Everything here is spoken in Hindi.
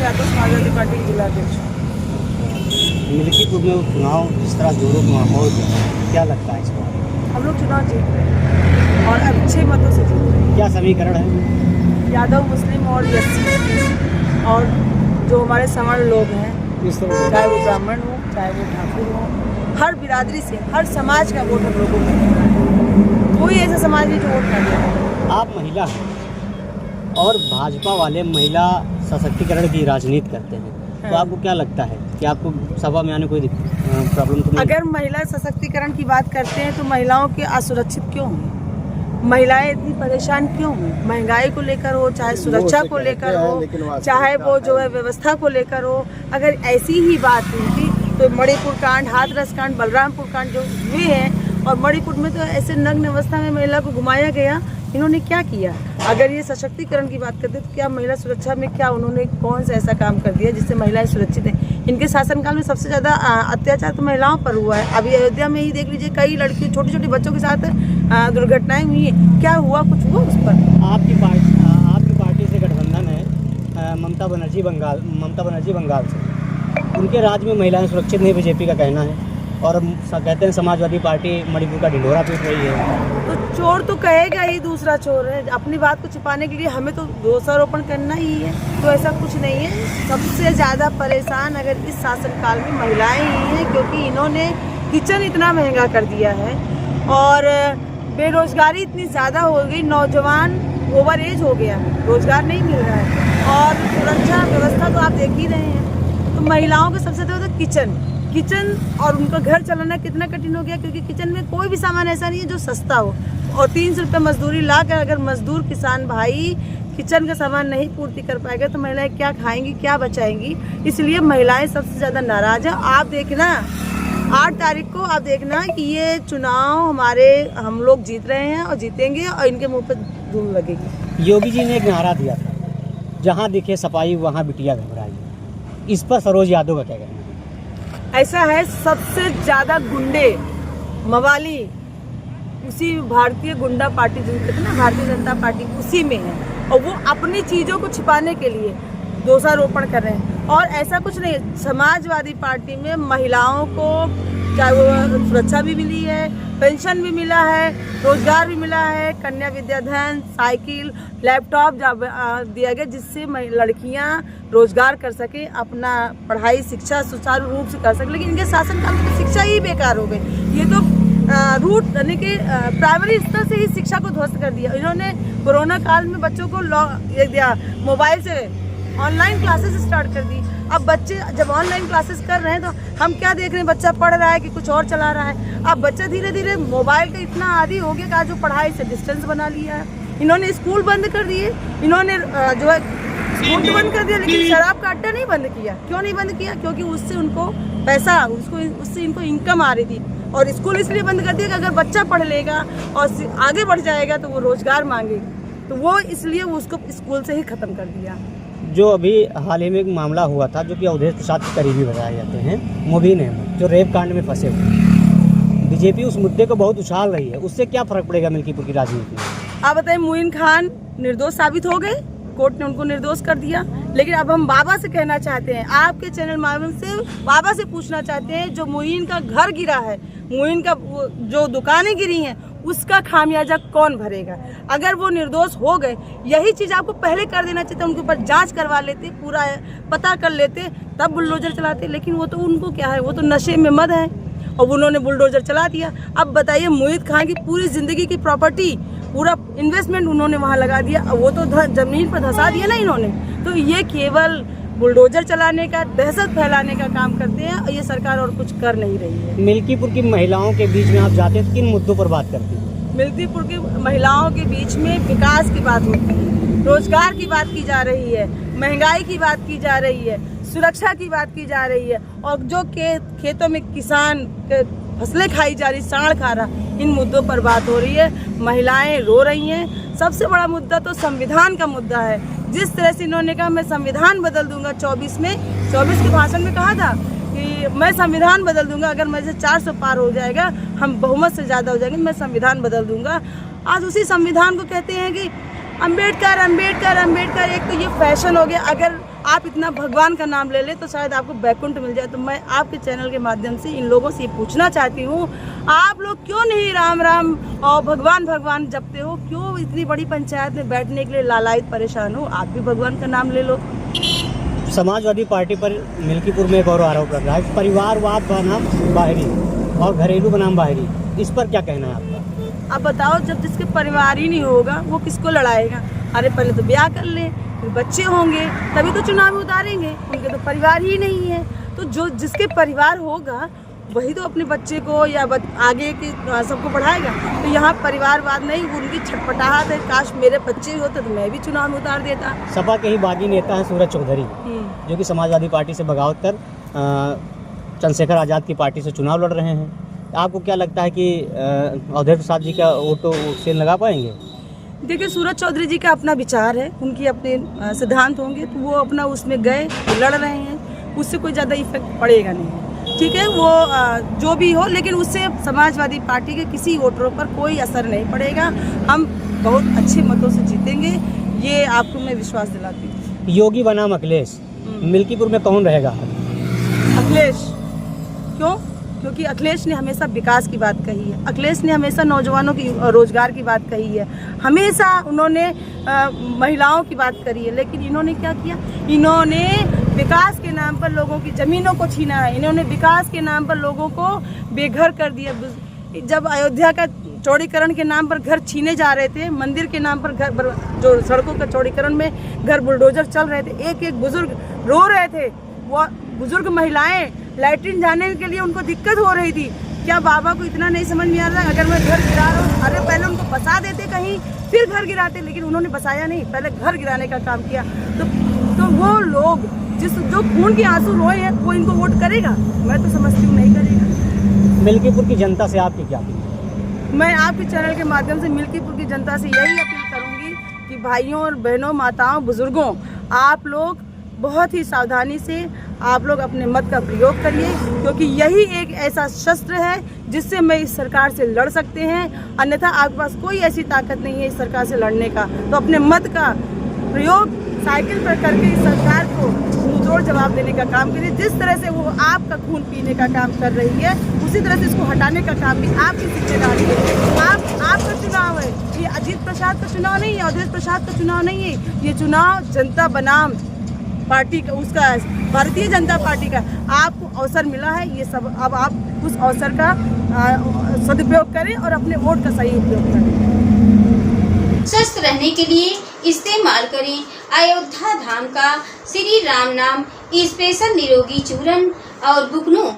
यादव, समाजवादी पार्टी की जिलाध्यक्ष। मिल्कीपुर में चुनाव जिस तरह जोरों का माहौल है, क्या लगता है इस बार? हम लोग चुनाव जीत रहे हैं और अच्छे मतों से जीत रहे हैं। क्या समीकरण है? यादव, मुस्लिम और एससी और जो हमारे सवर्ण लोग हैं, इस तरह चाहे वो ब्राह्मण हो, चाहे वो ठाकुर हो, हर बिरादरी से, हर समाज का वोट हम लोगों को। कोई ऐसा समाज नहीं जो वोट ना दे। आप महिला हैं और भाजपा वाले महिला सशक्तिकरण की राजनीति करते हैं, तो आपको क्या लगता है कि आपको सभा में आने कोई प्रॉब्लम तो नहीं? अगर महिला सशक्तिकरण की बात करते हैं तो महिलाओं के असुरक्षित क्यों हैं? महिलाएं इतनी परेशान क्यों हैं? महंगाई को लेकर हो, चाहे सुरक्षा को लेकर हो, चाहे वो जो है व्यवस्था को लेकर हो। अगर ऐसी ही बात हुई तो मणिपुर कांड, हाथरस कांड, बलरामपुर कांड जो हुए हैं, और मणिपुर में तो ऐसे नग्न अवस्था में महिला को घुमाया गया, इन्होंने क्या किया? अगर ये सशक्तिकरण की बात करते तो क्या महिला सुरक्षा में क्या उन्होंने कौन सा ऐसा काम कर दिया जिससे महिलाएं सुरक्षित हैं? इनके शासनकाल में सबसे ज़्यादा अत्याचार तो महिलाओं पर हुआ है। अभी अयोध्या में ही देख लीजिए, कई लड़कियों, छोटे छोटे बच्चों के साथ दुर्घटनाएं हुई हैं। क्या हुआ? कुछ हुआ उस पर? आपकी पार्टी से गठबंधन है, ममता बनर्जी बंगाल से, उनके राज्य में महिलाएं सुरक्षित नहीं, बीजेपी का कहना है, और कहते हैं समाजवादी पार्टी मणिपुर का ढिंढोरा पीट रही है। तो चोर तो कहेगा ही दूसरा चोर है। अपनी बात को छिपाने के लिए हमें तो दोषारोपण करना ही है, तो ऐसा कुछ नहीं है। सबसे ज़्यादा परेशान अगर इस शासनकाल में महिलाएं ही हैं, क्योंकि इन्होंने किचन इतना महंगा कर दिया है और बेरोजगारी इतनी ज़्यादा हो गई, नौजवान ओवर एज हो गया, रोजगार नहीं मिल रहा है, और सुरक्षा व्यवस्था तो आप देख ही रहे हैं। तो महिलाओं का सबसे ज़्यादा किचन और उनका घर चलाना कितना कठिन हो गया, क्योंकि किचन में कोई भी सामान ऐसा नहीं है जो सस्ता हो, और 300 रुपये मजदूरी ला कर अगर मजदूर किसान भाई किचन का सामान नहीं पूर्ति कर पाएगा तो महिलाएं क्या खाएंगी, क्या बचाएंगी? इसलिए महिलाएं सबसे ज़्यादा नाराज हैं। आप देखना 8 तारीख को, आप देखना कि ये चुनाव हम लोग जीत रहे हैं और जीतेंगे, और इनके मुँह पर धूल लगेगी। योगी जी ने एक नारा दिया था, जहाँ दिखे सफाई वहाँ बिटिया घबराई। इस पर सरोज यादव का क्या कहना है? ऐसा है, सबसे ज़्यादा गुंडे मवाली उसी भारतीय गुंडा पार्टी जो कहते हैं ना, भारतीय जनता पार्टी, उसी में है, और वो अपनी चीज़ों को छिपाने के लिए दोषारोपण कर रहे हैं। और ऐसा कुछ नहीं है, समाजवादी पार्टी में महिलाओं को चाहे वो सुरक्षा भी मिली है, पेंशन भी मिला है, रोजगार भी मिला है, कन्या विद्याधन, साइकिल, लैपटॉप दिया गया, जिससे लड़कियां रोजगार कर सके, अपना पढ़ाई शिक्षा सुचारू रूप से कर सके। लेकिन इनके शासनकाल में शिक्षा ही बेकार हो गई। ये तो रूट यानी कि प्राइमरी स्तर से ही शिक्षा को ध्वस्त कर दिया इन्होंने। कोरोना काल में बच्चों को मोबाइल से ऑनलाइन क्लासेस स्टार्ट कर दी। अब बच्चे जब ऑनलाइन क्लासेस कर रहे हैं तो हम क्या देख रहे हैं, बच्चा पढ़ रहा है कि कुछ और चला रहा है। अब बच्चा धीरे धीरे मोबाइल का इतना आदी हो गया कि आज जो पढ़ाई से डिस्टेंस बना लिया है। इन्होंने स्कूल बंद कर दिए, इन्होंने जो है स्कूल तो बंद कर दिया, लेकिन शराब का अड्डा नहीं बंद किया। क्यों नहीं बंद किया? क्योंकि उससे उनको पैसा, उससे इनको इनकम आ रही थी। और स्कूल इसलिए बंद कर दिया कि अगर बच्चा पढ़ लेगा और आगे बढ़ जाएगा तो वो रोजगार मांगेगा, तो वो इसलिए उसको स्कूल से ही खत्म कर दिया। जो अभी हाल ही में एक मामला हुआ था, जो कि अवधेश प्रसाद के करीबी बताए जाते हैं, मुबीन अहमद, जो रेप कांड में फंसे हुए, बीजेपी उस मुद्दे को बहुत उछाल रही है, उससे क्या फर्क पड़ेगा मिल्कीपुर की राजनीति में? आप बताइए, मुइन खान निर्दोष साबित हो गए, कोर्ट ने उनको निर्दोष कर दिया। लेकिन अब हम बाबा से कहना चाहते हैं, आपके चैनल माध्यम से बाबा से पूछना चाहते हैं, जो मुइन का घर गिरा है, मुइन का जो दुकानें गिरी हैं, उसका खामियाजा कौन भरेगा? अगर वो निर्दोष हो गए, यही चीज आपको पहले कर देना चाहिए, उनके ऊपर जांच करवा लेते, पूरा पता कर लेते, तब बुलडोजर चलाते। लेकिन वो तो उनको क्या है, वो तो नशे में मद है और उन्होंने बुलडोजर चला दिया। अब बताइए, मोहित खान की पूरी जिंदगी की प्रॉपर्टी, पूरा इन्वेस्टमेंट उन्होंने वहाँ लगा दिया, वो तो जमीन पर धंसा दिया ना इन्होंने। तो ये केवल बुलडोजर चलाने का, दहशत फैलाने का काम करते हैं, और ये सरकार और कुछ कर नहीं रही है। मिल्कीपुर की महिलाओं के बीच में आप जाते हैं तो किन मुद्दों पर बात करती हैं? मिल्कीपुर की महिलाओं के बीच में विकास की बात होती है, रोजगार की बात की जा रही है, महंगाई की बात की जा रही है, सुरक्षा की बात की जा रही है, और जो खेतों में किसान फसलें खाई जा रही, साढ़ खा रहा, इन मुद्दों पर बात हो रही है। महिलाएं रो रही हैं। सबसे बड़ा मुद्दा तो संविधान का मुद्दा है। जिस तरह से इन्होंने कहा मैं संविधान बदल दूंगा, 24 के भाषण में कहा था कि मैं संविधान बदल दूंगा, अगर मुझे 400 पार हो जाएगा, हम बहुमत से ज़्यादा हो जाएंगे, मैं संविधान बदल दूंगा। आज उसी संविधान को कहते हैं कि अम्बेडकर अम्बेडकर अम्बेडकर। एक तो ये फैशन हो गया। अगर आप इतना भगवान का नाम ले ले तो शायद आपको बैकुंठ मिल जाए। तो मैं आपके चैनल के माध्यम से इन लोगों से ये पूछना चाहती हूँ, आप लोग क्यों नहीं राम राम और भगवान भगवान जपते हो? क्यों इतनी बड़ी पंचायत में बैठने के लिए लालायित परेशान हो? आप भी भगवान का नाम ले लो। समाजवादी पार्टी पर मिल्कीपुर में एक और आरोप लग रहा है, परिवारवाद बनाम बाहरी और घरेलू बनाम बाहरी, इस पर क्या कहना है आपका? अब बताओ, जब जिसके परिवार ही नहीं होगा वो किसको लड़ाएगा? अरे पहले तो ब्याह कर ले, फिर बच्चे होंगे, तभी तो चुनाव में उतारेंगे। उनके तो परिवार ही नहीं है। तो जो जिसके परिवार होगा वही तो अपने बच्चे को या आगे के सबको बढ़ाएगा। तो यहाँ परिवारवाद नहीं, उनकी छटपटाहट है, काश मेरे बच्चे होते तो मैं भी चुनाव में उतार देता। सपा के ही बागी नेता हैं सूरज चौधरी, जो कि समाजवादी पार्टी से बगावत कर चंद्रशेखर आज़ाद की पार्टी से चुनाव लड़ रहे हैं। आपको क्या लगता है कि अवधेश प्रसाद जी का वोट से लगा पाएंगे? देखिए, सूरज चौधरी जी का अपना विचार है, उनकी अपने सिद्धांत होंगे, तो वो अपना उसमें गए, लड़ रहे हैं, उससे कोई ज़्यादा इफेक्ट पड़ेगा नहीं। ठीक है, वो जो भी हो, लेकिन उससे समाजवादी पार्टी के किसी वोटरों पर कोई असर नहीं पड़ेगा। हम बहुत अच्छे मतों से जीतेंगे, ये आपको मैं विश्वास दिलाती हूँ। योगी बनाम अखिलेश, मिल्कीपुर में कौन रहेगा? अखिलेश। क्यों? क्योंकि अखिलेश ने हमेशा विकास की बात कही है, अखिलेश ने हमेशा नौजवानों की रोजगार की बात कही है, हमेशा उन्होंने महिलाओं की बात करी है। लेकिन इन्होंने क्या किया? इन्होंने विकास के नाम पर लोगों की ज़मीनों को छीना है, इन्होंने विकास के नाम पर लोगों को बेघर कर दिया। जब अयोध्या का चौड़ीकरण के नाम पर घर छीने जा रहे थे, मंदिर के नाम पर घर, जो सड़कों का चौड़ीकरण में घर बुलडोजर चल रहे थे, एक एक बुजुर्ग रो रहे थे। वो बुजुर्ग महिलाएं लैट्रिन जाने के लिए उनको दिक्कत हो रही थी। क्या बाबा को इतना नहीं समझ में आ रहा? अगर मैं घर गिरा रहा हूँ, अरे पहले उनको बसा देते कहीं, फिर घर गिराते, लेकिन उन्होंने बसाया नहीं, पहले घर गिराने का काम किया। तो वो लोग जो खून के आंसू रोए हैं, वो इनको वोट करेगा? मैं तो समझती हूँ नहीं करेगा। मिल्कीपुर की जनता से आपकी क्या अपील? मैं आपके चैनल के माध्यम से मिल्कीपुर की जनता से यही अपील करूँगी कि भाइयों और बहनों, माताओं, बुजुर्गों, आप लोग बहुत ही सावधानी से आप लोग अपने मत का प्रयोग करिए, क्योंकि यही एक ऐसा शस्त्र है जिससे मैं इस सरकार से लड़ सकते हैं। अन्यथा आपके पास कोई ऐसी ताकत नहीं है इस सरकार से लड़ने का। तो अपने मत का प्रयोग साइकिल पर करके इस सरकार को मुंहतोड़ जवाब देने का काम करिए। जिस तरह से वो आपका खून पीने का काम कर रही है, उसी तरह से इसको हटाने का काम भी आपकी जिम्मेदारी है। आपका चुनाव है, ये अजीत प्रसाद का चुनाव नहीं है, अवधेश प्रसाद का चुनाव नहीं है। ये चुनाव जनता बनाम पार्टी का, उसका भारतीय जनता पार्टी का आपको अवसर मिला है। ये सब अब आप उस अवसर का सदुपयोग करें और अपने वोट का सही उपयोग करें। स्वस्थ रहने के लिए इस्तेमाल करें अयोध्या धाम का श्री राम नाम स्पेशल निरोगी चूर्ण और बुकनों।